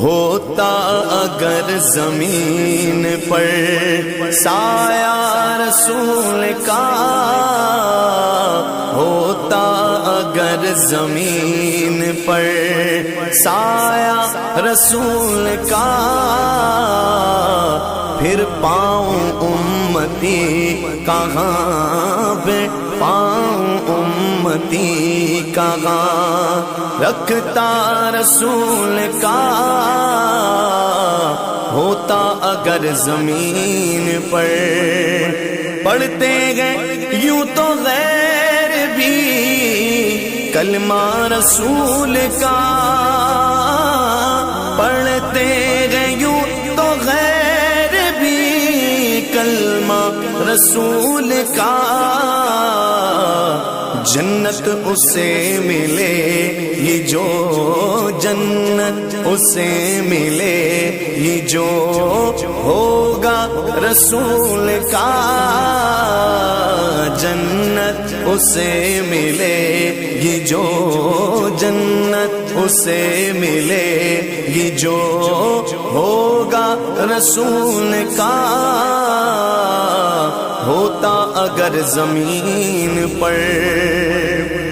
ہوتا اگر زمین پر سایہ رسول کا، ہوتا اگر زمین پر سایہ رسول کا، پھر پاؤں امتی کہاں پہ، پاؤں امتی کہاں، رکھتا رسول کا ہوتا اگر زمین پر۔ پڑھتے گئے یوں تو غیر بھی کلمہ رسول کا، پڑھتے گئے یوں تو غیر بھی کلمہ رسول کا، جنت اسے ملے یہ جو، جنت اسے ملے یہ جو ہوگا رسول کا، جنت اسے ملے یہ جو، جنت اسے ملے یہ جو ہوگا رسول کا، ہوتا اگر زمین پر۔